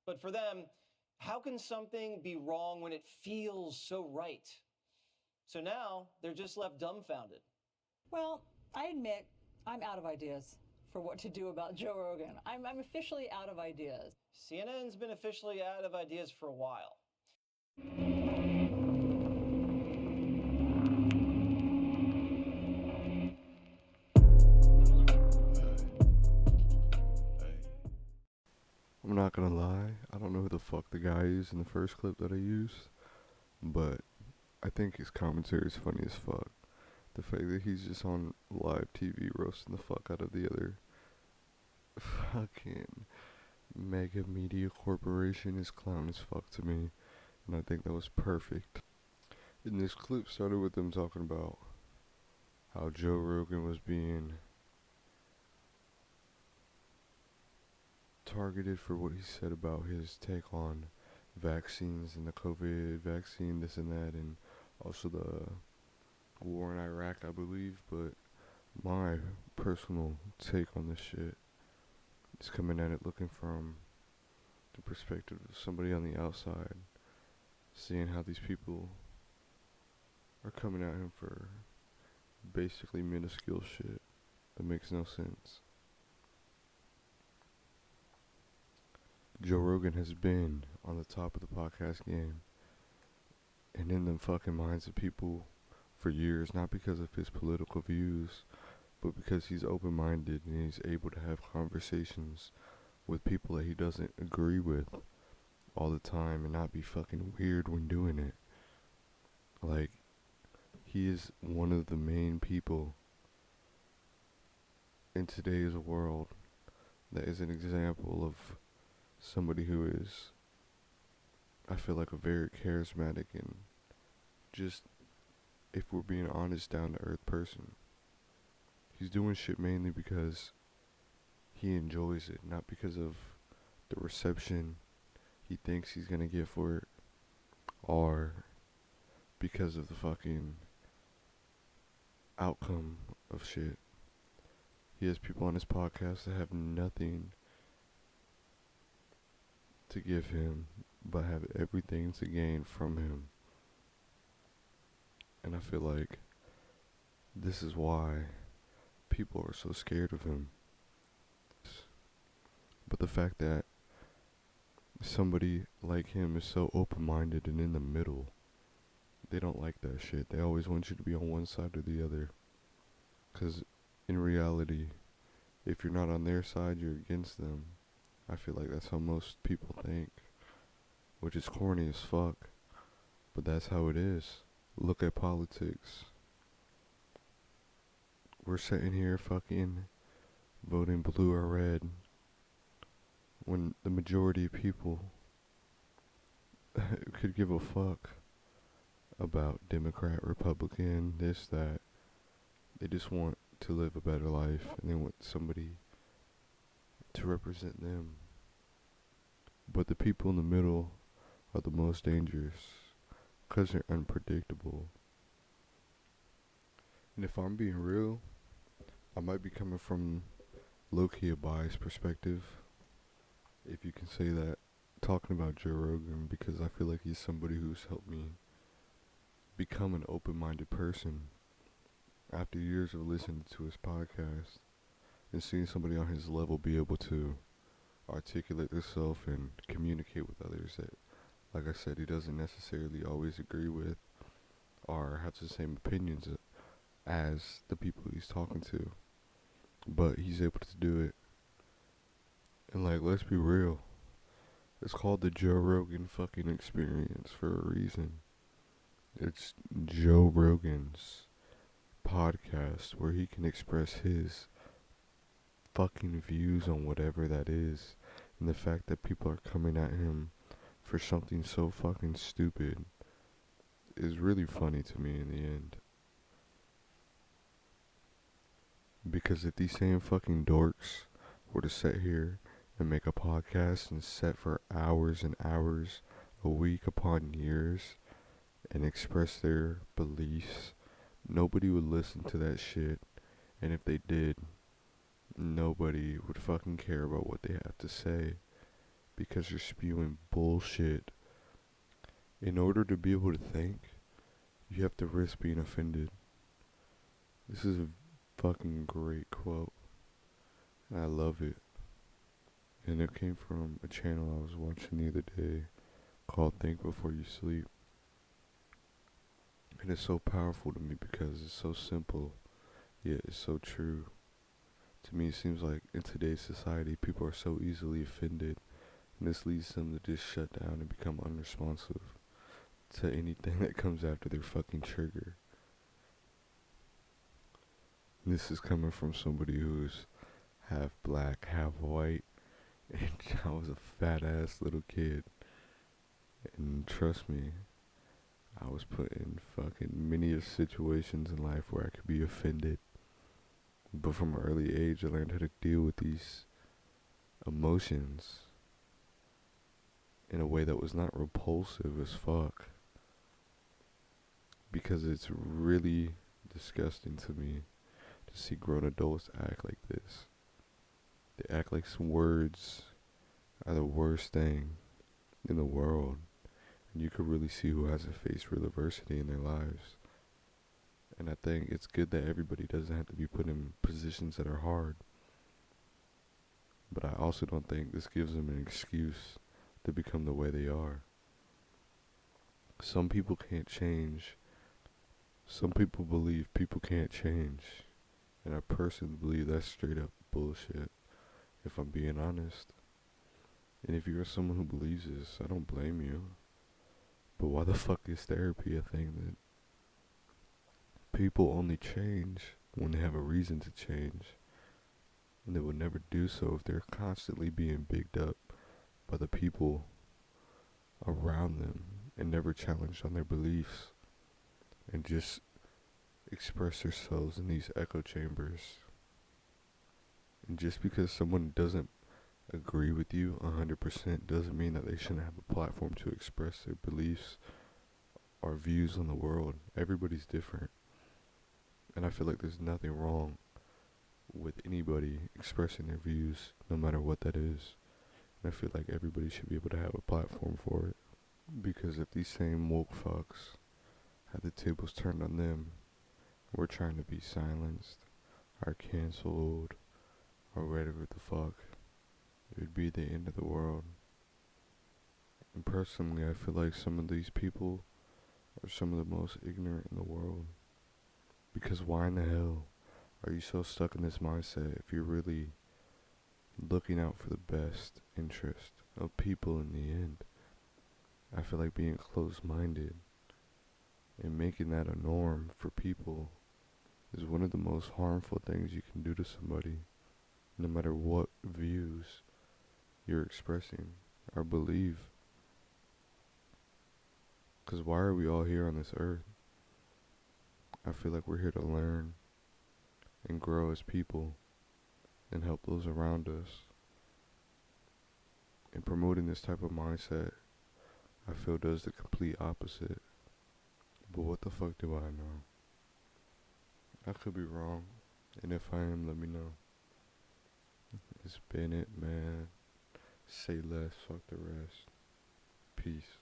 But for them, how can something be wrong when it feels so right? So now they're just left dumbfounded. Well, I admit I'm out of ideas for what to do about Joe Rogan. I'm officially out of ideas. CNN's been officially out of ideas for a while. I'm not gonna lie, I don't know who the fuck the guy is in the first clip that I used, but I think his commentary is funny as fuck. The fact that he's just on live TV roasting the fuck out of the other fucking mega media corporation is clown as fuck to me, and I think that was perfect. And this clip started with them talking about how Joe Rogan was being targeted for what he said about his take on vaccines and the COVID vaccine, this and that, and also the war in Iraq, I believe. But my personal take on this shit is coming at it looking from the perspective of somebody on the outside, seeing how these people are coming at him for basically minuscule shit that makes no sense. Joe Rogan has been on the top of the podcast game and in the fucking minds of people for years, not because of his political views, but because he's open-minded and he's able to have conversations with people that he doesn't agree with all the time and not be fucking weird when doing it. Like, he is one of the main people in today's world that is an example of somebody who is, I feel like, a very charismatic and just, if we're being honest, down to earth person. He's doing shit mainly because he enjoys it, not because of the reception he thinks he's gonna get for it, or because of the fucking outcome of shit. He has people on his podcast that have nothing to give him, but have everything to gain from him. And I feel like this is why people are so scared of him. But the fact that somebody like him is so open-minded and in the middle, they don't like that shit. They always want you to be on one side or the other. 'Cause in reality, if you're not on their side, you're against them. I feel like that's how most people think, which is corny as fuck, but that's how it is. Look at politics. We're sitting here fucking voting blue or red when the majority of people could give a fuck about Democrat, Republican, this, that. They just want to live a better life and they want somebody to represent them. But the people in the middle are the most dangerous because they're unpredictable. And if I'm being real, I might be coming from low-key a biased perspective, if you can say that, talking about Joe Rogan, because I feel like he's somebody who's helped me become an open-minded person after years of listening to his podcast and seeing somebody on his level be able to articulate themselves and communicate with others that, like I said, he doesn't necessarily always agree with or have the same opinions as the people he's talking to, but he's able to do it. And like, let's be real, it's called the Joe Rogan fucking experience for a reason. It's Joe Rogan's podcast where he can express his fucking views on whatever that is, and the fact that people are coming at him for something so fucking stupid is really funny to me in the end. Because if these same fucking dorks were to sit here and make a podcast and set for hours and hours, a week upon years, and express their beliefs, nobody would listen to that shit. And if they did, nobody would fucking care about what they have to say. because you're spewing bullshit. In order to be able to think, you have to risk being offended. This is a fucking great quote. I love it. And it came from a channel I was watching the other day called Think Before You Sleep. And it's so powerful to me because it's so simple, yet it's so true. To me, it seems like in today's society, people are so easily offended, and this leads them to just shut down and become unresponsive to anything that comes after their fucking trigger. This is coming from somebody who's half black, half white, and I was a fat ass little kid. And trust me, I was put in fucking many situations in life where I could be offended. But from an early age, I learned how to deal with these emotions in a way that was not repulsive as fuck. Because it's really disgusting to me to see grown adults act like this. They act like some words are the worst thing in the world. And you could really see who hasn't faced real adversity in their lives. And I think it's good that everybody doesn't have to be put in positions that are hard. But I also don't think this gives them an excuse to become the way they are. Some people can't change. Some people believe people can't change. And I personally believe that's straight up bullshit, if I'm being honest. And if you're someone who believes this, I don't blame you. But why the fuck is therapy a thing that people only change when they have a reason to change? And they would never do so if they're constantly being bigged up by the people around them and never challenged on their beliefs and just express themselves in these echo chambers. And just because someone doesn't agree with you 100% doesn't mean that they shouldn't have a platform to express their beliefs or views on the world. Everybody's different. And I feel like there's nothing wrong with anybody expressing their views, no matter what that is. And I feel like everybody should be able to have a platform for it. Because if these same woke fucks had the tables turned on them, we're trying to be silenced, or canceled, or whatever the fuck, it would be the end of the world. And personally, I feel like some of these people are some of the most ignorant in the world. Because why in the hell are you so stuck in this mindset if you're really looking out for the best interest of people in the end? I feel like being closed-minded and making that a norm for people is one of the most harmful things you can do to somebody, no matter what views you're expressing or believe. Because why are we all here on this earth? I feel like we're here to learn and grow as people and help those around us. And promoting this type of mindset, I feel, does the complete opposite. But what the fuck do I know? I could be wrong, and if I am, let me know. It's been it, man. Say less, fuck the rest. Peace.